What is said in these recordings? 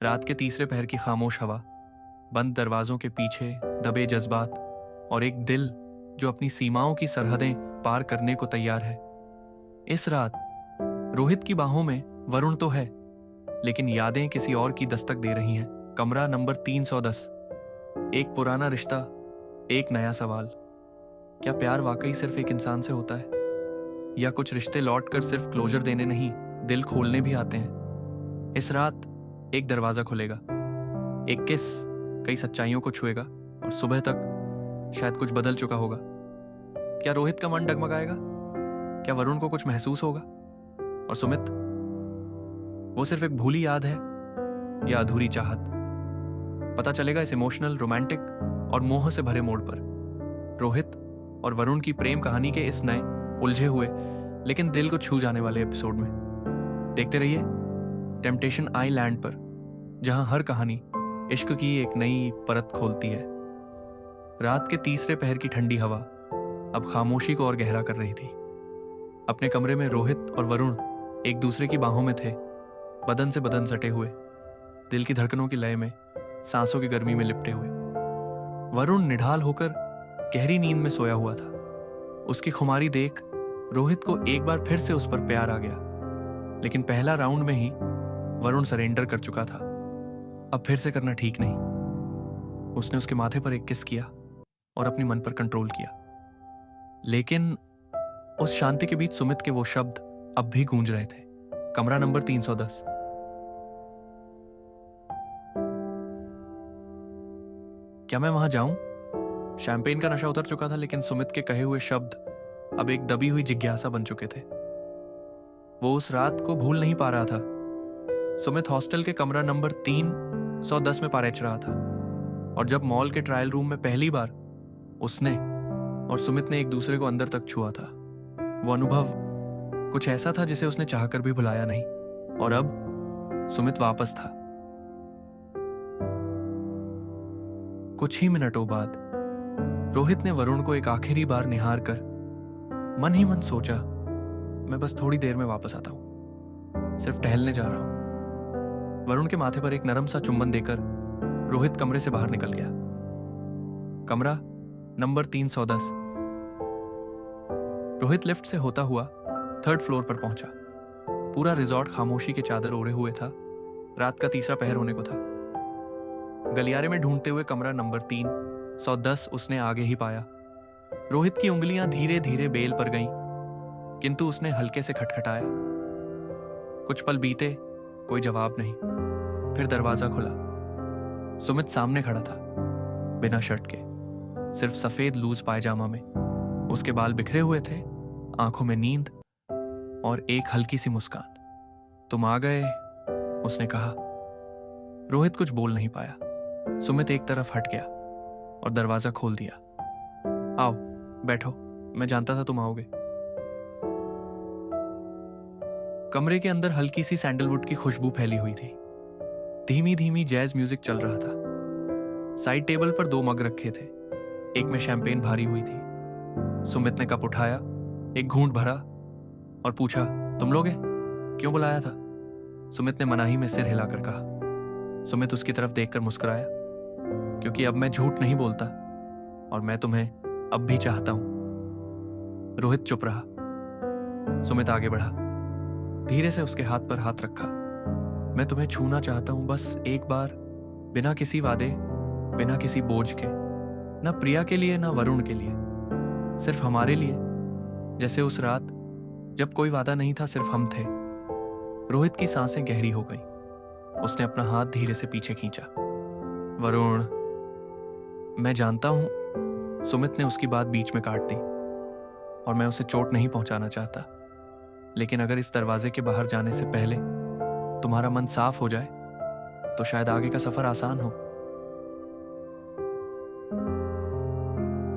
रात के तीसरे पहर की खामोश हवा, बंद दरवाजों के पीछे दबे जज्बात और एक दिल जो अपनी सीमाओं की सरहदें पार करने को तैयार है। इस रात रोहित की बाहों में वरुण तो है, लेकिन यादें किसी और की दस्तक दे रही हैं। कमरा नंबर 310। एक पुराना रिश्ता, एक नया सवाल। क्या प्यार वाकई सिर्फ एक इंसान से होता है, या कुछ रिश्ते लौट कर सिर्फ क्लोजर देने नहीं, दिल खोलने भी आते हैं? इस रात एक दरवाजा खुलेगा, एक किस कई सच्चाइयों को छुएगा और सुबह तक शायद कुछ बदल चुका होगा। क्या रोहित का मन डगमगाएगा? क्या वरुण को कुछ महसूस होगा? और सुमित, वो सिर्फ एक भूली याद है या अधूरी चाहत? पता चलेगा इस इमोशनल, रोमांटिक और मोह से भरे मोड़ पर। रोहित और वरुण की प्रेम कहानी के इस नए, उलझे हुए लेकिन दिल को छू जाने वाले एपिसोड में देखते रहिए टेम्पटेशन आइलैंड पर, जहां हर कहानी इश्क की एक नई परत खोलती है। रात के तीसरे पहर की ठंडी हवा अब खामोशी को और गहरा कर रही थी। अपने कमरे में रोहित और वरुण एक दूसरे की बाहों में थे, बदन से बदन सटे हुए, दिल की धड़कनों की लय में, सांसों की गर्मी में लिपटे हुए। वरुण निढाल होकर गहरी नींद में सोया हुआ था। उसकी खुमारी देख रोहित को एक बार फिर से उस पर प्यार आ गया, लेकिन पहला राउंड में ही वरुण सरेंडर कर चुका था। अब फिर से करना ठीक नहीं। उसने उसके माथे पर एक किस किया और अपनी मन पर कंट्रोल किया, लेकिन उस शांति के बीच सुमित के वो शब्द अब भी गूंज रहे थे। कमरा नंबर 310। क्या मैं वहां जाऊं? शैंपेन का नशा उतर चुका था, लेकिन सुमित के कहे हुए शब्द अब एक दबी हुई जिज्ञासा बन चुके थे। वो उस रात को भूल नहीं पा रहा था। सुमित हॉस्टल के कमरा नंबर 310 में पारेच रहा था, और जब मॉल के ट्रायल रूम में पहली बार उसने और सुमित ने एक दूसरे को अंदर तक छुआ था, वो अनुभव कुछ ऐसा था जिसे उसने चाहकर भी भुलाया नहीं। और अब सुमित वापस था। कुछ ही मिनटों बाद रोहित ने वरुण को एक आखिरी बार निहार कर मन ही मन सोचा, मैं बस थोड़ी देर में वापस आता हूं, सिर्फ टहलने जा रहा हूं। वरुण के माथे पर एक नरम सा चुंबन देकर रोहित कमरे से बाहर निकल गया। कमरा नंबर 310। रोहित लिफ्ट से होता हुआ 3rd फ्लोर पर पहुंचा। पूरा रिजॉर्ट खामोशी के चादर ओढ़े हुए था। रात का तीसरा पहर होने को था। गलियारे में ढूंढते हुए कमरा नंबर 310 उसने आगे ही पाया। रोहित की उंगलियां धीरे धीरे बेल पर गईं, किंतु उसने हल्के से खटखटाया। कुछ पल बीते, कोई जवाब नहीं। फिर दरवाजा खुला। सुमित सामने खड़ा था, बिना शर्ट के, सिर्फ सफेद लूज पायजामा में। उसके बाल बिखरे हुए थे, आंखों में नींद और एक हल्की सी मुस्कान। तुम आ गए, उसने कहा। रोहित कुछ बोल नहीं पाया। सुमित एक तरफ हट गया और दरवाजा खोल दिया। आओ बैठो, मैं जानता था तुम आओगे। कमरे के अंदर हल्की सी सैंडलवुड की खुशबू फैली हुई थी। धीमी धीमी जैज म्यूजिक चल रहा था। साइड टेबल पर 2 मग रखे थे, एक में शैंपेन भरी हुई थी। सुमित ने कप उठाया, एक घूंट भरा और पूछा, तुम लोगे? क्यों बुलाया था? सुमित ने मनाही में सिर हिलाकर कहा। सुमित उसकी तरफ देखकर मुस्कुराया, क्योंकि अब मैं झूठ नहीं बोलता और मैं तुम्हें अब भी चाहता हूं। रोहित चुप रहा। सुमित आगे बढ़ा, धीरे से उसके हाथ पर हाथ रखा। मैं तुम्हें छूना चाहता हूं, बस एक बार, बिना किसी वादे, बिना किसी बोझ के, ना प्रिया के लिए ना वरुण के लिए, सिर्फ हमारे लिए, जैसे उस रात जब कोई वादा नहीं था, सिर्फ हम थे। रोहित की सांसें गहरी हो गई। उसने अपना हाथ धीरे से पीछे खींचा। वरुण, मैं जानता हूं, सुमित ने उसकी बात बीच में काट दी, और मैं उसे चोट नहीं पहुंचाना चाहता, लेकिन अगर इस दरवाजे के बाहर जाने से पहले तुम्हारा मन साफ हो जाए तो शायद आगे का सफर आसान हो।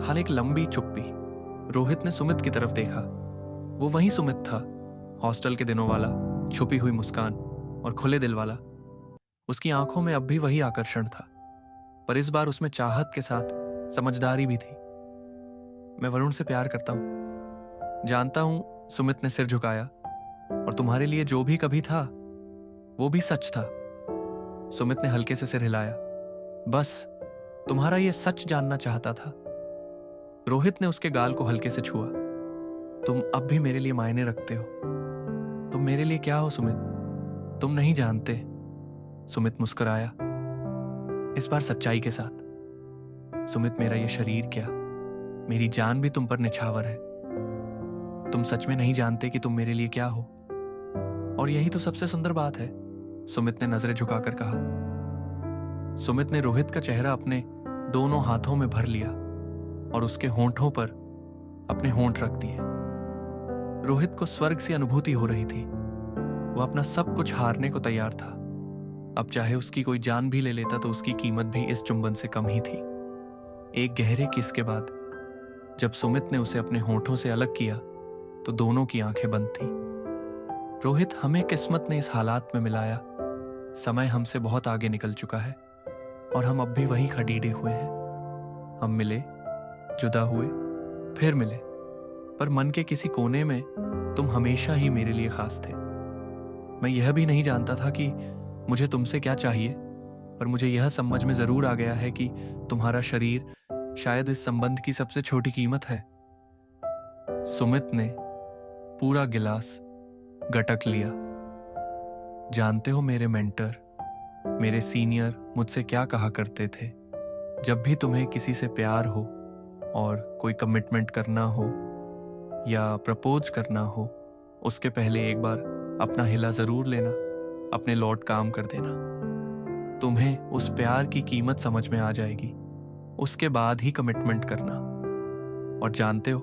हाल एक लंबी चुप्पी। रोहित ने सुमित की तरफ देखा। वो वही सुमित था, हॉस्टल के दिनों वाला, छुपी हुई मुस्कान और खुले दिल वाला। उसकी आंखों में अब भी वही आकर्षण था, पर इस बार उसमें चाहत के साथ समझदारी भी थी। मैं वरुण से प्यार करता हूं, जानता हूं, सुमित ने सिर झुकाया, और तुम्हारे लिए जो भी कभी था वो भी सच था। सुमित ने हल्के से सिर हिलाया। बस तुम्हारा ये सच जानना चाहता था। रोहित ने उसके गाल को हल्के से छुआ। तुम अब भी मेरे लिए मायने रखते हो। तुम मेरे लिए क्या हो सुमित, तुम नहीं जानते। सुमित मुस्कुराया, इस बार सच्चाई के साथ। सुमित, मेरा ये शरीर क्या, मेरी जान भी तुम पर निछावर है। तुम सच में नहीं जानते कि तुम मेरे लिए क्या हो। और यही तो सबसे सुंदर बात है, सुमित ने नजरें झुकाकर कहा। सुमित ने रोहित का चेहरा अपने दोनों हाथों में भर लिया और उसके होंठों पर अपने होंठ रख दिए। रोहित को स्वर्ग से अनुभूति हो रही थी। वह अपना सब कुछ हारने को तैयार था। अब चाहे उसकी कोई जान भी ले लेता तो उसकी कीमत भी इस चुंबन से कम ही थी। एक गहरे किस के बाद जब सुमित ने उसे अपने होंठों से अलग किया तो दोनों की आंखें बंद थीं। रोहित, हमें किस्मत ने इस हालात में मिलाया। समय हमसे बहुत आगे निकल चुका है और हम अब भी वही खड़ीडे हुए हैं। हम मिले, जुदा हुए, फिर मिले, पर मन के किसी कोने में तुम हमेशा ही मेरे लिए खास थे। मैं यह भी नहीं जानता था कि मुझे तुमसे क्या चाहिए, पर मुझे यह समझ में जरूर आ गया है कि तुम्हारा शरीर शायद इस संबंध की सबसे छोटी कीमत है। सुमित ने पूरा गिलास गटक लिया। जानते हो मेरे मेंटर, मेरे सीनियर मुझसे क्या कहा करते थे, जब भी तुम्हें किसी से प्यार हो और कोई कमिटमेंट करना हो या प्रपोज करना हो, उसके पहले एक बार अपना हिला जरूर लेना, अपने लौट काम कर देना। तुम्हें उस प्यार की कीमत समझ में आ जाएगी, उसके बाद ही कमिटमेंट करना। और जानते हो,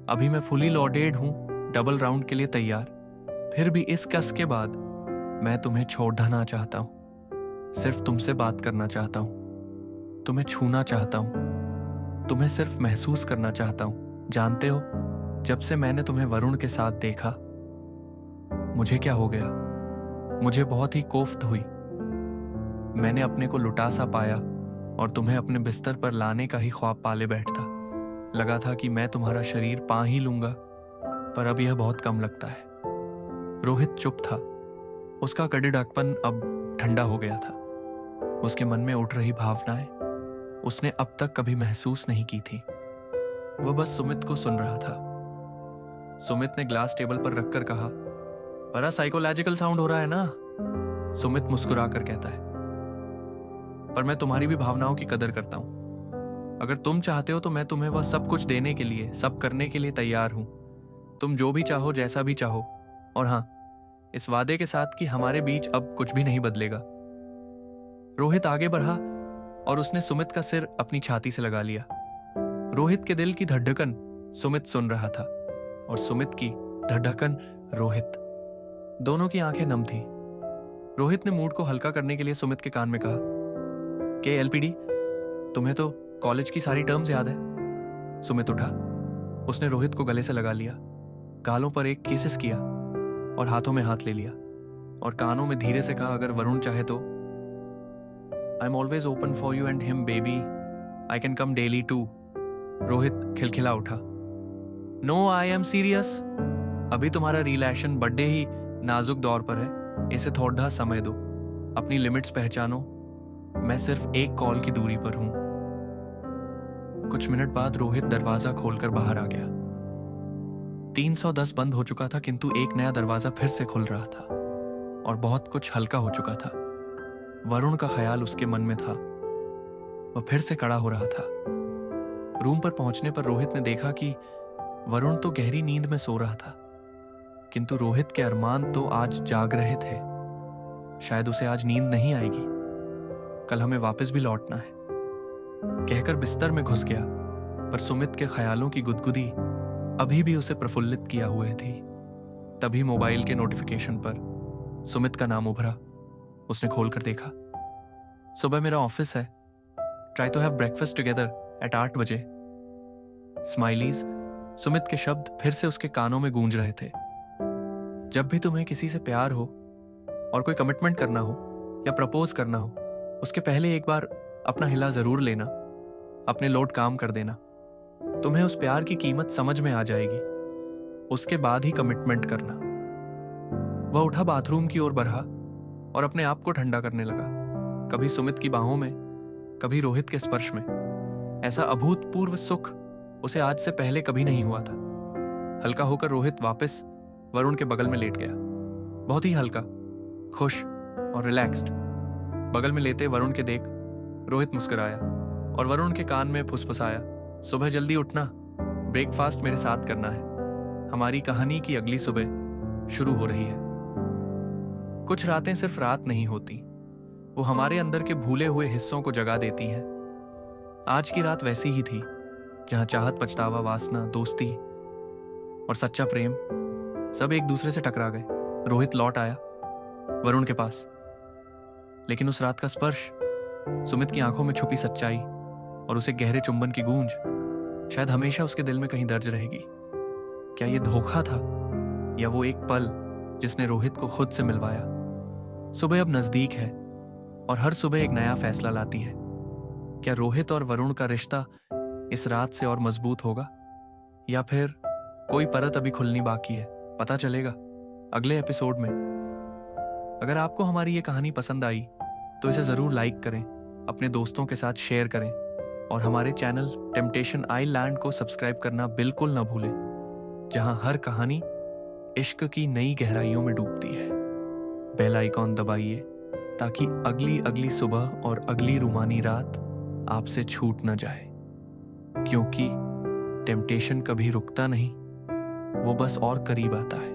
अभी मैं फुली लॉडेड हूं, डबल राउंड के लिए तैयार। फिर भी इस कस के बाद मैं तुम्हें छोड़ना चाहता हूं। सिर्फ तुमसे बात करना चाहता हूं, तुम्हें छूना चाहता हूं, तुम्हें सिर्फ महसूस करना चाहता हूं। जानते हो, जब से मैंने तुम्हें वरुण के साथ देखा, मुझे क्या हो गया, मुझे बहुत ही कोफ्त हुई। मैंने अपने को लुटा सा पाया और तुम्हें अपने बिस्तर पर लाने का ही ख्वाब पाले बैठता। लगा था कि मैं तुम्हारा शरीर पा ही लूंगा, पर अब यह बहुत कम लगता है। रोहित चुप था। उसका कड़िड़कपन अब ठंडा हो गया था। उसके मन में उठ रही भावनाएं उसने अब तक कभी महसूस नहीं की थी। वह बस सुमित को सुन रहा था। सुमित ने ग्लास टेबल पर रखकर कहा, बड़ा साइकोलॉजिकल साउंड हो रहा है ना। सुमित मुस्कुरा कर कहता है, पर मैं तुम्हारी भी भावनाओं की कदर करता हूं। अगर तुम चाहते हो तो मैं तुम्हें वह सब कुछ देने के लिए, सब करने के लिए तैयार हूं। तुम जो भी चाहो, जैसा भी चाहो। और हां, इस वादे के साथ कि हमारे बीच अब कुछ भी नहीं बदलेगा। रोहित आगे बढ़ा और उसने सुमित का सिर अपनी छाती से लगा लिया। रोहित के दिल की धड़कन सुमित सुन रहा था और सुमित की धड़कन रोहित। दोनों की आंखें नम थी। रोहित ने मूड को हल्का करने के लिए सुमित के कान में कहा, के एलपीडी, तुम्हें तो कॉलेज की सारी टर्म्स याद है। सुमित उठा। उसने रोहित को गले से लगा लिया, गालों पर एक किसिस किया और हाथों में हाथ ले लिया और कानों में धीरे से कहा, अगर वरुण चाहे तो I am always open for you and him baby, I can come daily too. Rohit खिलखिला उठा। No, I am serious. अभी तुम्हारा रिलेशन बर्थडे ही नाजुक दौर पर है, इसे थोड़ा समय दो, अपनी लिमिट्स पहचानो। मैं सिर्फ एक कॉल की दूरी पर हूं। कुछ मिनट बाद रोहित दरवाजा खोलकर बाहर आ गया। 310 बंद हो चुका था, किंतु एक नया दरवाजा फिर से खुल रहा था और बहुत कुछ हल्का हो चुका था। वरुण का ख्याल उसके मन में था। वह फिर से खड़ा हो रहा था। रूम पर पहुंचने पर रोहित ने देखा कि वरुण तो गहरी नींद में सो रहा था, किंतु रोहित के अरमान तो आज जाग रहे थे। शायद उसे आज नींद नहीं आएगी, कल हमें वापस भी लौटना है, कहकर बिस्तर में घुस गया। पर सुमित के ख्यालों की गुदगुदी अभी भी उसे प्रफुल्लित किया हुए थी। तभी मोबाइल के नोटिफिकेशन पर सुमित का नाम उभरा। उसने खोलकर देखा। सुबह मेरा ऑफिस है, try to have breakfast together at 8 बजे। स्माइलीज। सुमित के शब्द फिर से उसके कानों में गूंज रहे थे। जब भी तुम्हें किसी से प्यार हो और कोई कमिटमेंट करना हो या प्रपोज करना हो, उसके पहले एक बार अपना हिला जरूर लेना, अपने लोड काम कर देना। तुम्हें उस प्यार की कीमत समझ में आ जाएगी, उसके बाद ही कमिटमेंट करना। वह उठा, बाथरूम की ओर बढ़ा और अपने आप को ठंडा करने लगा। कभी सुमित की बाहों में, कभी रोहित के स्पर्श में। ऐसा अभूतपूर्व सुख उसे आज से पहले कभी नहीं हुआ था। हल्का होकर रोहित वापस वरुण के बगल में लेट गया, बहुत ही हल्का, खुश और रिलैक्स्ड। बगल में लेते वरुण के देख रोहित मुस्कुराया और वरुण के कान में फुसफुसाया, सुबह जल्दी उठना, ब्रेकफास्ट मेरे साथ करना है, हमारी कहानी की अगली सुबह शुरू हो रही है। कुछ रातें सिर्फ रात नहीं होती, वो हमारे अंदर के भूले हुए हिस्सों को जगा देती हैं। आज की रात वैसी ही थी, जहां चाहत, पछतावा, वासना, दोस्ती और सच्चा प्रेम सब एक दूसरे से टकरा गए। रोहित लौट आया वरुण के पास, लेकिन उस रात का स्पर्श, सुमित की आंखों में छुपी सच्चाई और उसे गहरे चुंबन की गूंज शायद हमेशा उसके दिल में कहीं दर्ज रहेगी। क्या ये धोखा था या वो एक पल जिसने रोहित को खुद से मिलवाया? सुबह अब नजदीक है और हर सुबह एक नया फैसला लाती है। क्या रोहित और वरुण का रिश्ता इस रात से और मजबूत होगा, या फिर कोई परत अभी खुलनी बाकी है? पता चलेगा अगले एपिसोड में। अगर आपको हमारी ये कहानी पसंद आई तो इसे जरूर लाइक करें, अपने दोस्तों के साथ शेयर करें और हमारे चैनल टेम्पटेशन आइलैंड को सब्सक्राइब करना बिल्कुल ना भूलें, जहां हर कहानी इश्क की नई गहराइयों में डूबती है। बेल आइकॉन दबाइए ताकि अगली सुबह और अगली रूमानी रात आपसे छूट न जाए, क्योंकि टेम्पटेशन कभी रुकता नहीं, वो बस और करीब आता है।